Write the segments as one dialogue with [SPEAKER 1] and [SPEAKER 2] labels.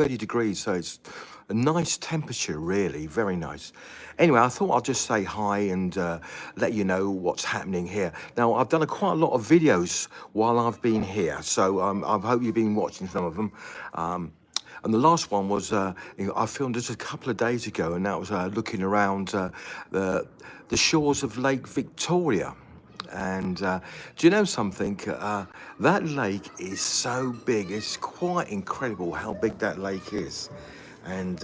[SPEAKER 1] 30 degrees, so it's a nice temperature, really, very nice. Anyway, I thought I'd just say hi and let you know what's happening here. Now, I've done quite a lot of videos while I've been here, so I hope you've been watching some of them. And the last one was, I filmed just a couple of days ago, and that was looking around the shores of Lake Victoria. And do you know something? That lake is so big. It's quite incredible how big that lake is. And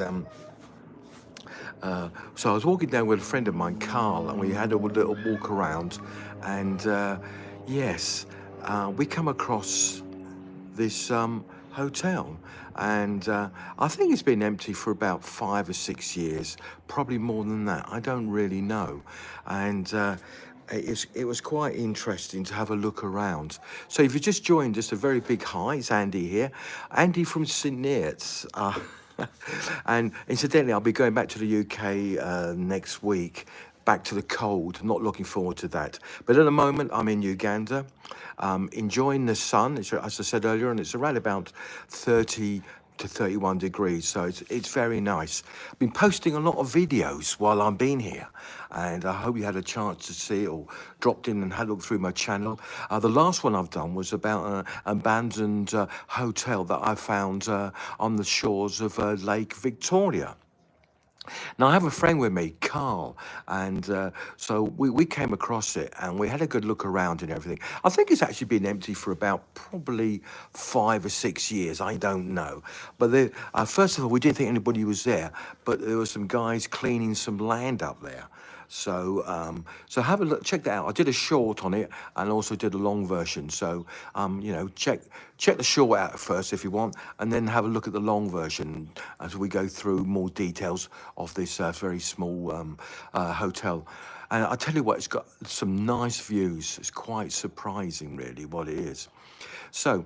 [SPEAKER 1] so I was walking down with a friend of mine, Carl, and we had a little walk around. And yes, we come across this hotel, and I think it's been empty for about 5 or 6 years, probably more than that. I don't really know. And it was quite interesting to have a look around. So if you just joined, just a very big hi, it's Andy here. Andy from St Neots. And incidentally, I'll be going back to the UK next week, back to the cold. Not looking forward to that. But at the moment, I'm in Uganda, enjoying the sun, as I said earlier, and it's around about 30 to 31 degrees, so it's very nice. I've been posting a lot of videos while I've been here, and I hope you had a chance to see it or dropped in and had a look through my channel. The last one I've done was about an abandoned hotel that I found on the shores of Lake Victoria. Now, I have a friend with me, Carl, and so we came across it and we had a good look around and everything. I think it's actually been empty for about probably 5 or 6 years. I don't know. But first of all, we didn't think anybody was there, but there were some guys cleaning some land up there. So so have a look, check that out. I did a short on it and also did a long version. So you know, check the short out first if you want, and then have a look at the long version as we go through more details of this very small hotel. And I tell you what, it's got some nice views. It's quite surprising, really, what it is. So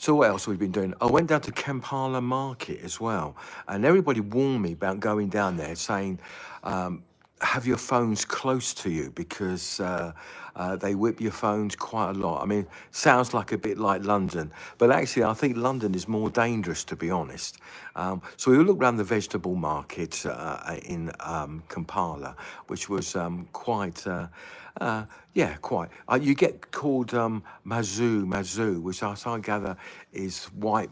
[SPEAKER 1] what else have we been doing? I went down to Kampala Market as well, and everybody warned me about going down there, saying, have your phones close to you because they whip your phones quite a lot. I mean, sounds like a bit like London, but actually I think London is more dangerous, to be honest. So we looked around the vegetable market in Kampala, which was quite, yeah, quite. You get called Mazu, which I gather is white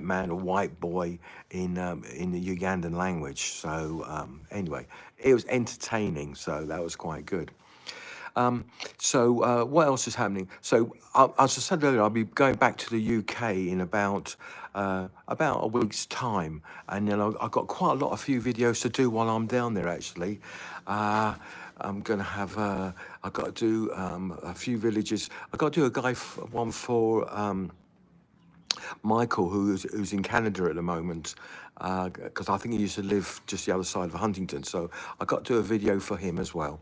[SPEAKER 1] man or white boy in the Ugandan language. So anyway, it was entertaining, so that was quite good. So what else is happening? So as I said earlier, I'll be going back to the UK in about a week's time, and then I've got quite a few videos to do while I'm down there. Actually, I'm gonna have I've got to do a few villages. I've got to do one for Michael, who's in Canada at the moment, because I think he used to live just the other side of Huntington. So I got to do a video for him as well.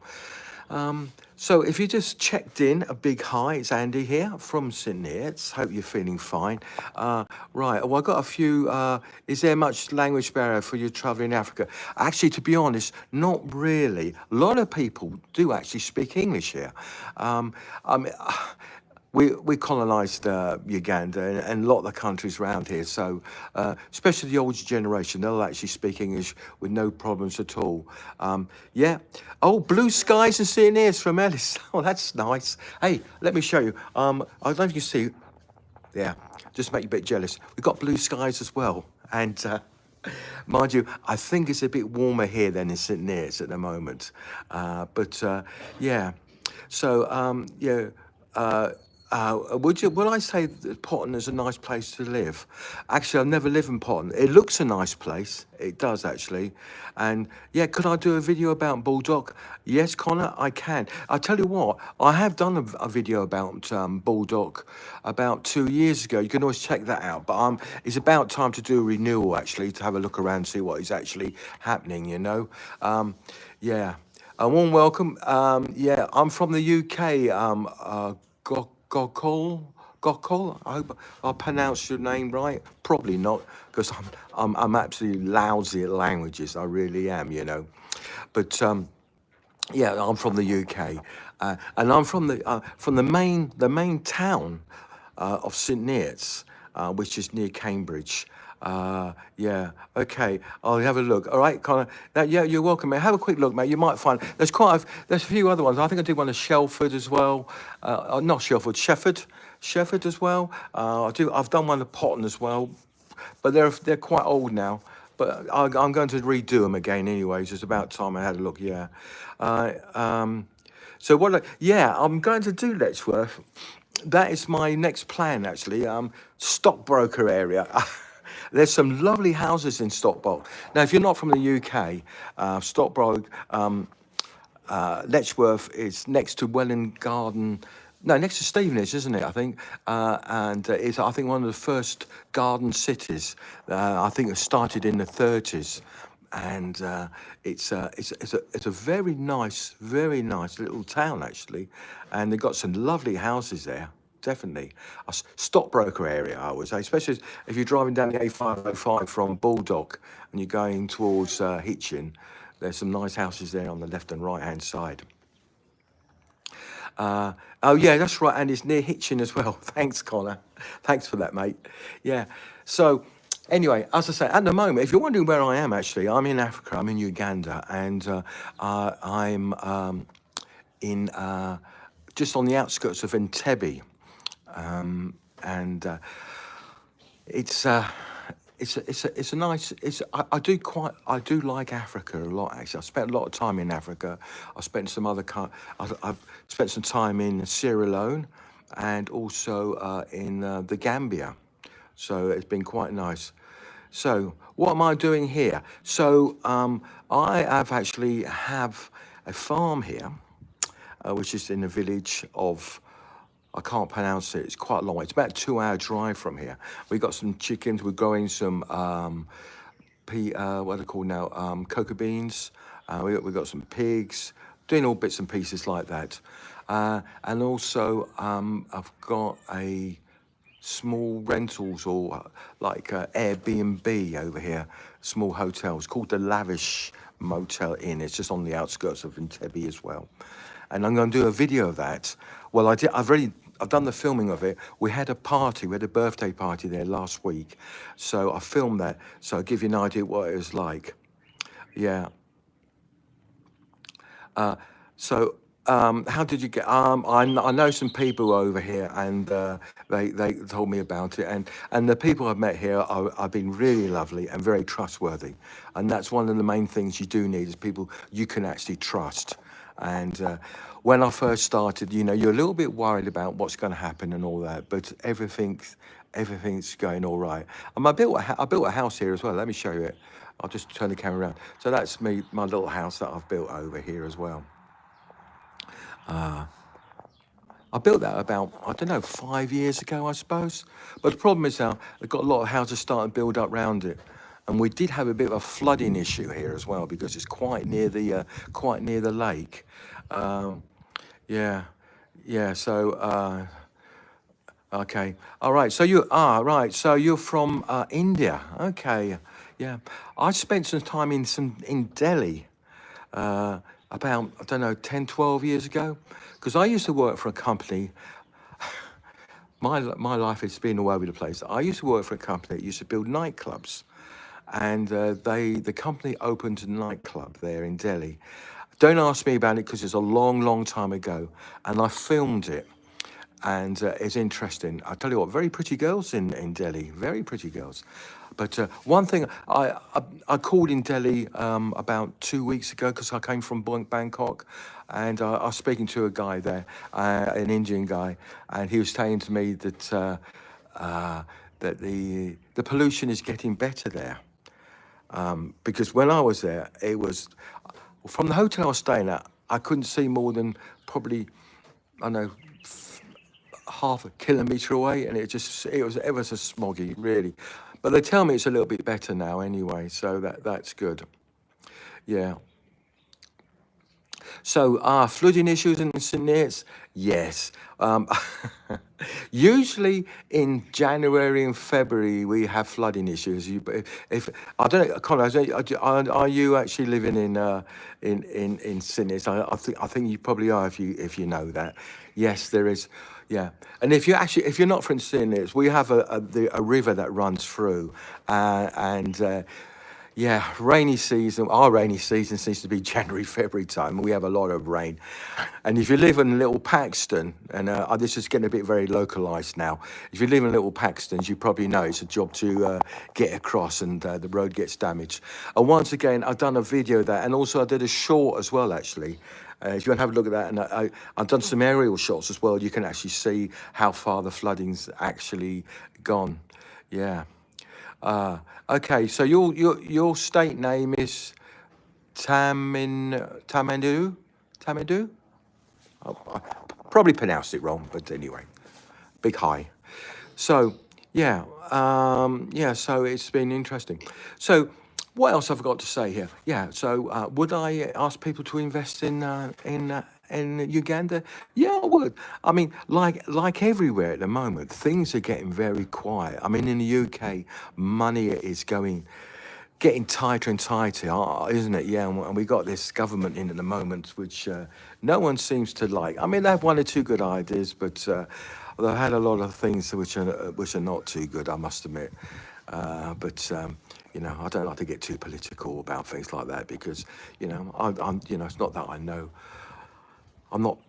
[SPEAKER 1] So if you just checked in, a big hi, it's Andy here from St Neots. Hope you're feeling fine. Right, well, I got a few, is there much language barrier for you traveling in Africa? Actually, to be honest, not really. A lot of people do actually speak English here. I mean, we colonised Uganda and a lot of the countries around here, so especially the older generation, they'll actually speak English with no problems at all. Yeah. Oh, blue skies and seeing ears from Ellis. Oh, that's nice. Hey, let me show you. I don't know if you can see. Yeah, just make you a bit jealous. We've got blue skies as well, and mind you, I think it's a bit warmer here than in St Neots at the moment. But yeah, so yeah. Would I say that Potton is a nice place to live? Actually, I've never lived in Potton. It looks a nice place. It does, actually. And yeah, could I do a video about Baldock? Yes, Connor, I can. I tell you what, I have done a video about Baldock about 2 years ago. You can always check that out. But it's about time to do a renewal, actually, to have a look around, see what is actually happening, you know. Yeah. A warm welcome. Yeah, I'm from the UK. Gokul. I hope I pronounced your name right. Probably not, because I'm absolutely lousy at languages. I really am, you know. But yeah, I'm from the UK, and I'm from the main town of St Neots, which is near Cambridge. Yeah. Okay. I'll have a look. All right, Connor. Yeah, you're welcome, mate. Have a quick look, mate. You might find there's a few other ones. I think I did one of Shelford as well. Not Shelford, Shefford as well. I've done one of Potton as well, but they're quite old now. But I'm going to redo them again, anyways. It's about time I had a look. Yeah. Uh, um, so yeah, I'm going to do Letchworth. That is my next plan, actually. Stockbroker area. There's some lovely houses in Stockbroke. Now, if you're not from the UK, Stockbroke, Letchworth is next to Welwyn Garden. No, next to Stevenage, isn't it? I think, and it's I think one of the first garden cities. I think it started in the 30s, and it's a very nice little town actually, and they've got some lovely houses there. Definitely stockbroker area, I would say, especially if you're driving down the A505 from Baldock and you're going towards Hitchin. There's some nice houses there on the left and right hand side. Oh yeah, that's right, and it's near Hitchin as well. Thanks, Connor. Thanks for that, mate. Yeah. So anyway, as I say, at the moment, if you're wondering where I am, actually, I'm in Africa. I'm in Uganda, and I'm in just on the outskirts of Entebbe, and it's it's a nice I do like Africa a lot, actually. I spent a lot of time in Africa. I spent some other I've spent some time in Sierra Leone, and also in the Gambia, so it's been quite nice. So what am I doing here? So I have actually have a farm here, which is in the village of, I can't pronounce it. It's quite long. It's about a 2-hour drive from here. We got some chickens. We're growing some what are they called now? Cocoa beans. We got some pigs. Doing all bits and pieces like that. And also I've got a small rentals or Airbnb over here, small hotels called the Lavish Motel Inn. It's just on the outskirts of Entebbe as well, and I'm going to do a video of that. Well, I've done the filming of it. We had a birthday party there last week, so I filmed that. So I'll give you an idea what it was like. Yeah. So, how did you get? I know some people over here, and they told me about it, and the people I've met here have been really lovely and very trustworthy, and that's one of the main things you do need is people you can actually trust. And when I first started, you're a little bit worried about what's going to happen and all that, but everything's going all right. And I built a house here as well. Let me show you it. I'll just turn the camera around. So that's my little house that I've built over here as well. I built that about, I don't know, 5 years ago, I suppose. But the problem is now, they've got a lot of houses starting to build up around it. And we did have a bit of a flooding issue here as well, because it's quite near the lake. Um, yeah, yeah. So, okay, all right. So right. So you're from India, okay? Yeah, I spent some time in Delhi about, I don't know, 10, 12 years ago, because I used to work for a company. My life has been all over the place. I used to work for a company that used to build nightclubs, and the company opened a nightclub there in Delhi. Don't ask me about it because it's a long time ago, and I filmed it, and it's interesting. I tell you what, very pretty girls in Delhi, very pretty girls. But one thing, I called in Delhi about 2 weeks ago because I came from Bangkok, and I was speaking to a guy there, an Indian guy, and he was saying to me that the pollution is getting better there, because when I was there, it was from the hotel I was staying at. I couldn't see more than probably, I don't know, half a kilometre away, and it was ever so smoggy, really. But they tell me it's a little bit better now anyway, so that's good. Yeah. So, flooding issues in St Neots? Yes. Usually in January and February we have flooding issues. If I don't know, Conrad, are you actually living in St Neots? I think you probably are if you know that. Yes, there is. Yeah, and if you're not from St Neots, we have a river that runs through, and yeah, rainy season. Our rainy season seems to be January, February time. We have a lot of rain. And if you live in Little Paxton, and this is getting a bit very localised now. If you live in Little Paxtons, you probably know it's a job to get across, and the road gets damaged. And once again, I've done a video of that, and also I did a short as well, actually. If you want to have a look at that, and I've done some aerial shots as well. You can actually see how far the flooding's actually gone. Yeah. Okay, so your state name is Tamandou? Tamandou? I probably pronounced it wrong, but anyway, big hi. So yeah, so it's been interesting. So what else have I got to say here? Yeah, so would I ask people to invest in Uganda? Yeah, I would. I mean, like everywhere at the moment, things are getting very quiet. I mean, in the UK, money is getting tighter and tighter, isn't it? Yeah, and we got this government in at the moment, which no one seems to like. I mean, they have one or two good ideas, but they've had a lot of things which are not too good, I must admit. But you know, I don't like to get too political about things like that because you know, you know, it's not that I know. I'm not.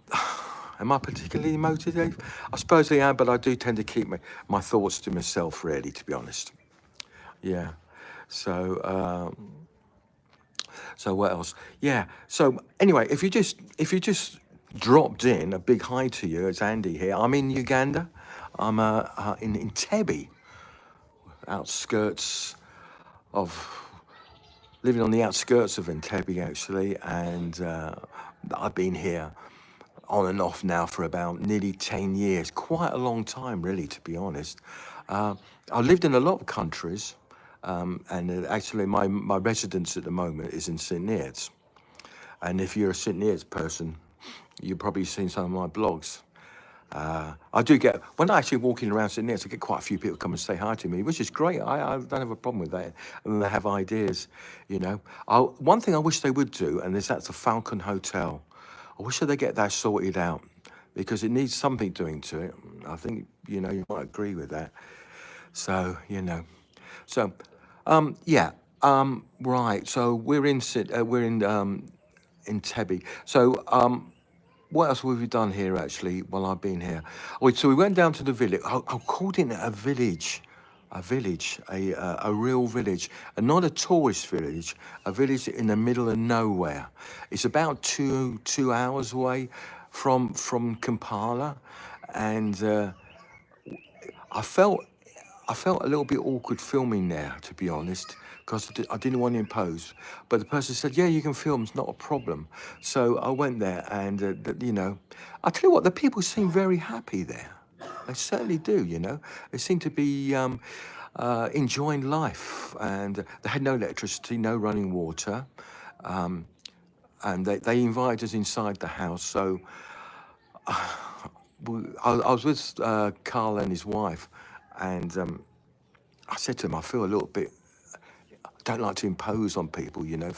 [SPEAKER 1] Am I particularly motivated? I suppose I am, but I do tend to keep my thoughts to myself, really, to be honest. Yeah. So, so what else? Yeah. So anyway, if you just dropped in, a big hi to you. It's Andy here. I'm in Uganda. I'm in Entebbe, outskirts of living on the outskirts of Entebbe actually, and I've been here on and off now for about nearly 10 years. Quite a long time, really, to be honest. Uh, I've lived in a lot of countries, and actually my residence at the moment is in St Neots. And if you're a St Neots person, you've probably seen some of my blogs. I do get, when I actually walking around St Neots, I get quite a few people come and say hi to me, which is great. I don't have a problem with that. And they have ideas, you know. One thing I wish they would do, and that's the Falcon Hotel. I wish that they get that sorted out because it needs something doing to it. I think, you know, you might agree with that. So, you know. So, yeah, right. So we're in Tebby. So, what else have we done here actually while I've been here? Oh, so we went down to the village. I called it a village, a real village, and not a tourist village, a village in the middle of nowhere. It's about two hours away from Kampala, and I felt I felt a little bit awkward filming there, to be honest, because I didn't want to impose. But the person said, "Yeah, you can film; it's not a problem." So I went there, and you know, I tell you what, the people seem very happy there. They certainly do. You know, they seem to be enjoying life, and they had no electricity, no running water, and they invited us inside the house. So I was with Carl and his wife, and I said to him, I feel a little bit. I don't like to impose on people, you know.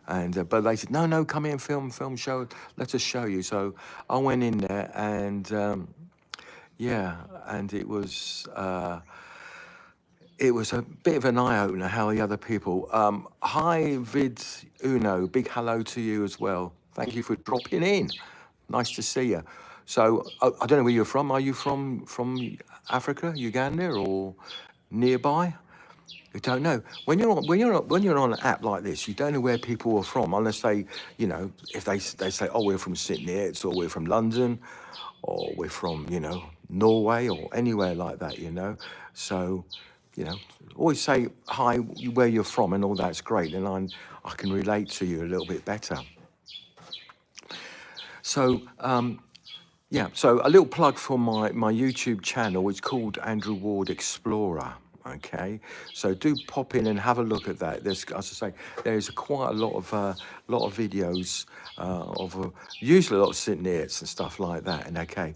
[SPEAKER 1] And but they said, no, no, come in, film, show. Let us show you. So I went in there, and yeah, and it was a bit of an eye opener how the other people. Hi, Vid Uno, big hello to you as well. Thank you for dropping in. Nice to see you. So I don't know where you're from. Are you from Africa, Uganda, or nearby? You don't know when you're on an app like this. You don't know where people are from unless they, you know, if they say, oh, we're from Sydney, it's or we're from London, or we're from Norway or anywhere like that. You know, so you know, always say hi where you're from and all that's great, and I can relate to you a little bit better. So yeah, so a little plug for my YouTube channel. It's called Andrew Ward Explorer. Okay, so do pop in and have a look at that. There's, as I say, there's quite a lot of videos of usually a lot of Sydneyits and stuff like that. And okay,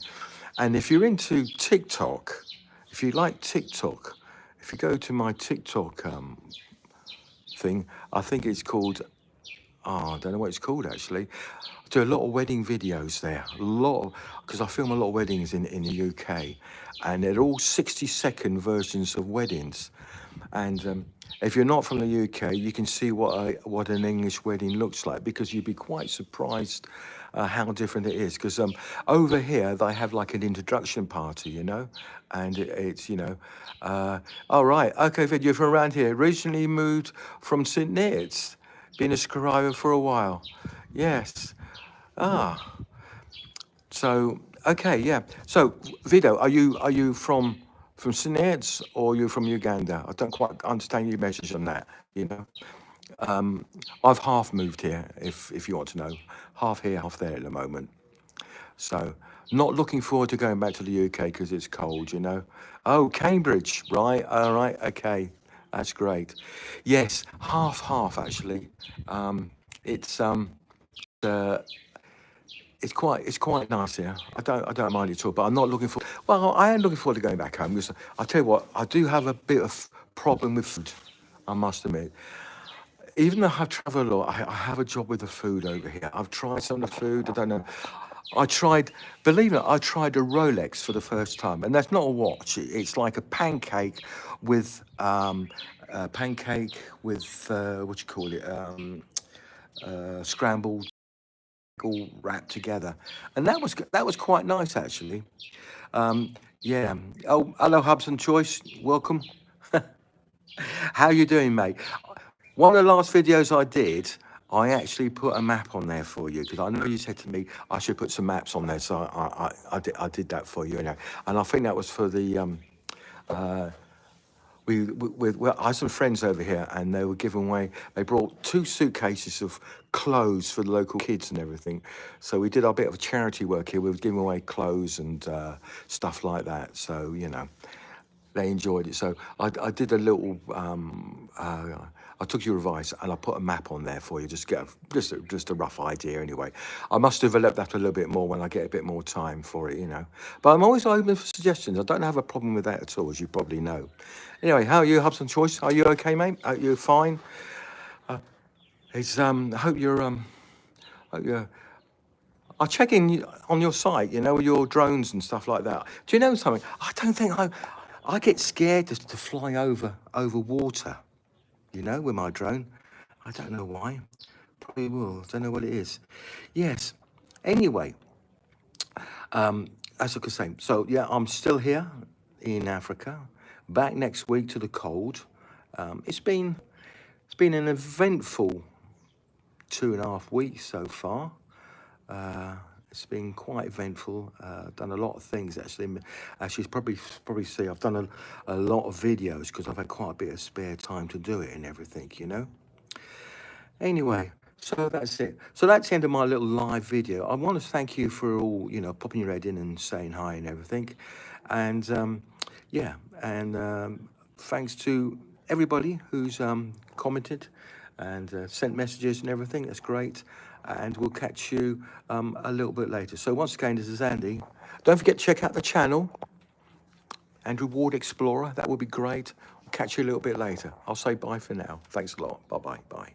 [SPEAKER 1] and if you're into TikTok, if you like TikTok, if you go to my TikTok thing, I think it's called, oh, I don't know what it's called actually. I do a lot of wedding videos there, a lot of, because I film a lot of weddings in the UK, and they're all 60-second versions of weddings. And if you're not from the UK, you can see what an English wedding looks like, because you'd be quite surprised how different it is. Because over here they have like an introduction party, you know, and it's, you know, all right, okay, Vid, you're from around here. Recently moved from St Neots, been a scribe for a while. Yes. Ah, so okay, yeah. So Vido, are you from St Neots, or are you from Uganda? I don't quite understand your message on that. You know, I've half moved here, if you want to know, half here, half there at the moment. So not looking forward to going back to the UK because it's cold. You know. Oh, Cambridge, right? All right, okay, that's great. Yes, half half actually. It's uh, it's quite nice here. I don't mind it at all. But I'm not looking for. Well, I am looking forward to going back home, because I tell you what, I do have a bit of problem with food. I must admit. Even though I've travelled a lot, I have a job with the food over here. I've tried some of the food. I don't know. I tried, believe it, I tried a Rolex for the first time, and that's not a watch. It's like a pancake with what you call it, scrambled, all wrapped together, and that was quite nice actually. Yeah. Oh, hello, Hubson Choice. Welcome. How you doing, mate? One of the last videos I did, I actually put a map on there for you, because I know you said to me I should put some maps on there, so I did that for you, and I think that was for the I had some friends over here, and they were giving away. They brought 2 suitcases of clothes for the local kids and everything. So we did our bit of charity work here. We were giving away clothes and stuff like that. So you know, they enjoyed it. So I did a little. I took your advice and I put a map on there for you, just get just a rough idea. Anyway, I must develop that a little bit more when I get a bit more time for it, you know. But I'm always open for suggestions. I don't have a problem with that at all, as you probably know. Anyway, how are you, Hubson Choice? Are you okay, mate? Are you fine? It's I hope you're hope you're I check in on your site, you know, with your drones and stuff like that. Do you know something? I don't think I get scared just to fly over water, you know, with my drone. I don't know why. Probably will. Don't know what it is. Yes. Anyway, as I was saying, so yeah, I'm still here in Africa. Back next week to the cold. It's been an eventful 2.5 weeks so far. It's been quite eventful. Done a lot of things actually. As you probably see, I've done a lot of videos because I've had quite a bit of spare time to do it and everything, you know. Anyway, so that's it. So that's the end of my little live video. I want to thank you for all, you know, popping your head in and saying hi and everything. And yeah, and thanks to everybody who's commented and sent messages and everything. That's great. And we'll catch you a little bit later. So once again, this is Andy. Don't forget to check out the channel, Andrew Ward Explorer. That would be great. Catch you a little bit later. I'll say bye for now. Thanks a lot. Bye-bye. Bye.